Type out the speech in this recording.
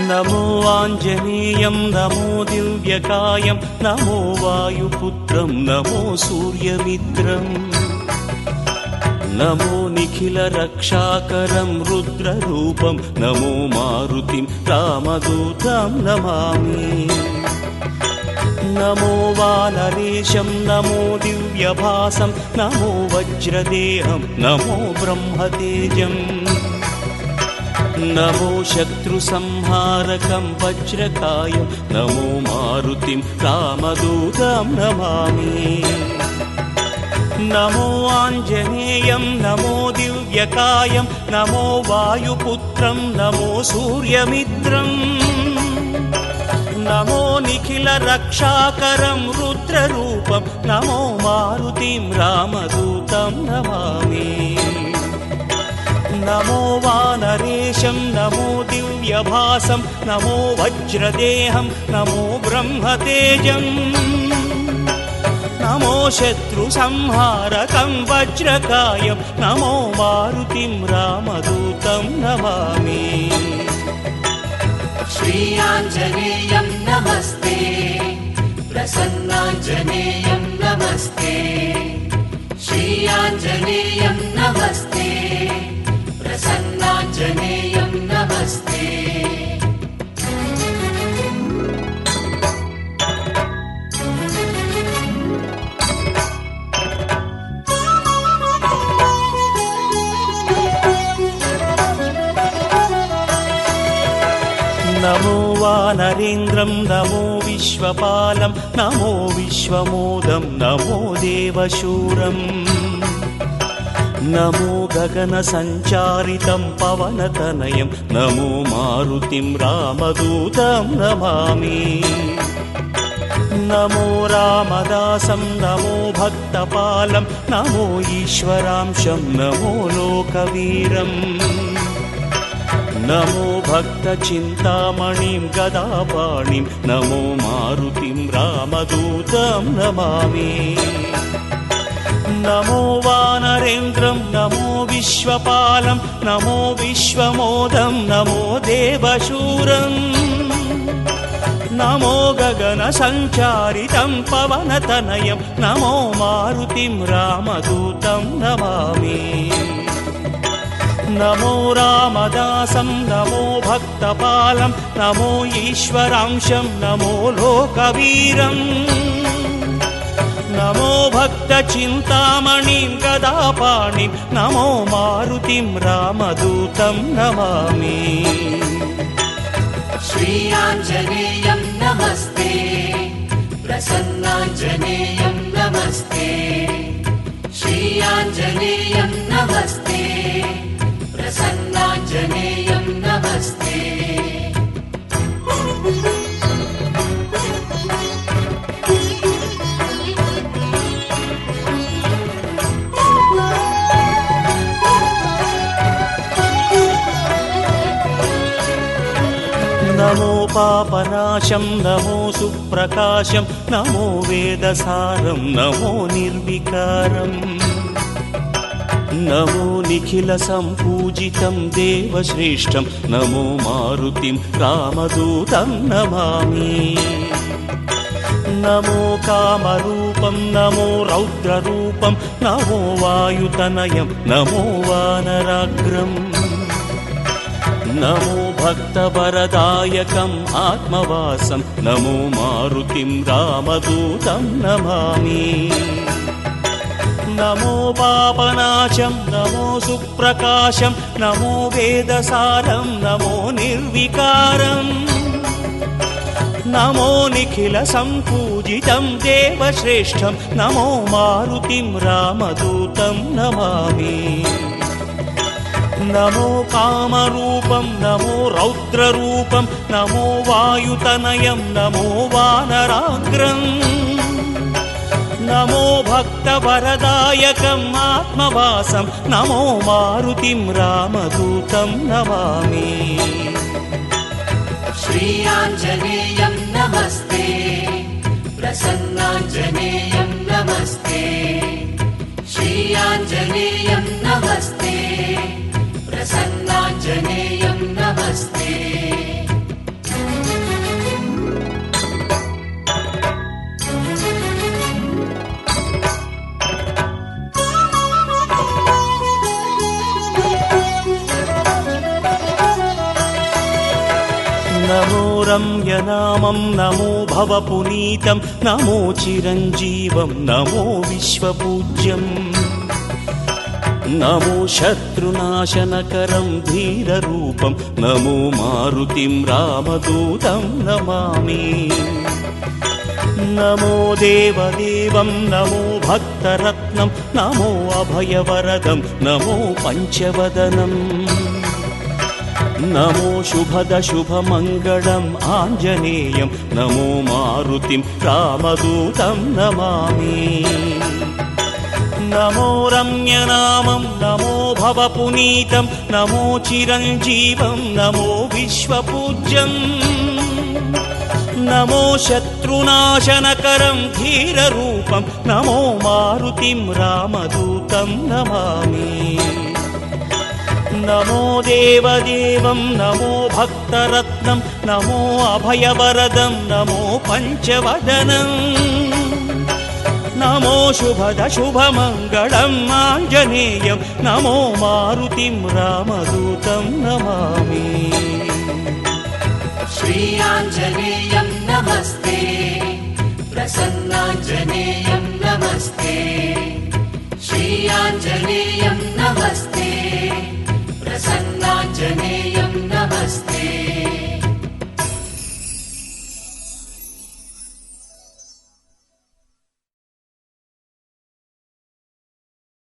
नमो आञ्जनेयं नमो दिव्यकायं नमो वायुपुत्रं नमो सूर्यमित्रम् नमो निखिलरक्षाकरं रुद्ररूपं नमो मारुतिं रामदूतं नमामि नमो वानरेशं नमो दिव्यभासं नमो वज्रदेहं नमो ब्रह्मतेजम् नमो शत्रुसंहारकं वज्रकायं नमो मारुतिं रामदूतं नमामि नमो आञ्जनेयं नमो दिव्यकायं नमो वायुपुत्रं नमो सूर्यमित्रम् नमो निखिलरक्षाकरं रुद्ररूपं नमो मारुतिं रामदूतं नमामि नमो वानरेशं नमो दिव्यभासं नमो वज्रदेहं नमो ब्रह्मतेजम् नमो शत्रुसंहारकं वज्रकायं नमो मारुतिं रामदूतं नमामि श्री आञ्जनेयं नमस्ते प्रसन्नाञ्जनेयं नमस्ते श्री आञ्जनेयं नमस्ते प्रसन्नाञ्जनेयं नमस्ते नमो वानरेन्द्रं नमो विश्वपालं नमो विश्वमोदं नमो देवशूरम् नमो गगनसञ्चारितं पवनतनयं नमो मारुतिं रामदूतं नमामि नमो रामदासं नमो भक्तपालं नमो ईश्वरांशं नमो लोकवीरम् नमो भक्तचिन्तामणिं गदापाणिं नमो मारुतिं रामदूतं नमामि नमो वानरेन्द्रं नमो विश्वपालं नमो विश्वमोदं नमो देवशूरम् नमो गगनसञ्चारितं पवनतनयं नमो मारुतिं रामदूतं नमामि नमो रामदासं नमो भक्तपालं नमो ईश्वरांशं नमो लोकवीरम् नमो भक्तचिन्तामणिं गदापाणिं नमो मारुतिं रामदूतं नमामि श्री आञ्जनेयं नमस्ते प्रसन्नाञ्जनेयं नमस्ते श्री आञ्जनेयं नमस्ते प्रसन्नाञ्जनेयं नमस्ते नमो पापनाशं नमो सुप्रकाशं नमो वेदसारं नमो निर्विकारम् नमो निखिलसम्पूजितं देवश्रेष्ठं नमो मारुतिं रामदूतं नमामि नमो कामरूपं नमो रौद्ररूपं नमो वायुतनयं नमो वानराग्रम् नमो भक्तवरदायकम् आत्मवासं नमो मारुतिं रामदूतं नमामि नमो पापनाशं नमो सुप्रकाशं नमो वेदसारं नमो निर्विकारम् नमो निखिलसम्पूजितं देवश्रेष्ठं नमो मारुतिं रामदूतं नमामि नमो कामरूपं नमो रौद्ररूपं नमो वायुतनयं नमो वानराग्रम् नमो भक्तवरदायकम् आत्मवासं नमो मारुतिं रामदूतं नमामि श्री आञ्जनेयं नमस्ते प्रसन्नाञ्जनेयं नमस्ते श्री आञ्जनेयं नमस्ते प्रसन्नाञ्जनेयं नमस्ते నమో రమ్యనామం నమో భవపునీతం నమో చిరంజీవం నమో విశ్వపూజ్యం నమో శత్రునాశనకరం ధీరరూపం నమో మారుతిం రామదూతం నమామి నమో దేవదేవం నమో భక్తరత్నం నమో అభయవరదం నమో పంచవదనం నమో శుభద శుభమంగళం ఆంజనేయం నమో మారుతిం రామదూతం నమామి నమో రమ్యనామం నమో భవపునీతం నమో చిరంజీవం నమో విశ్వపూజ్యం నమో శత్రునాశనకరం ధీరరూపం నమో మారుతిం రామదూతం నమామి నమో దేవదేవం నమో భక్తరత్నం నమో అభయవరదం నమో పంచవదనం నమో శుభద శుభమంగళం ఆంజనేయం నమో మారుతిం రామదూతం నమామి श्रीयाञ्जनेयं नमस्ते प्रसन्नाञ्जनेयं नमस्ते श्रीयाञ्जनेयं नमस्ते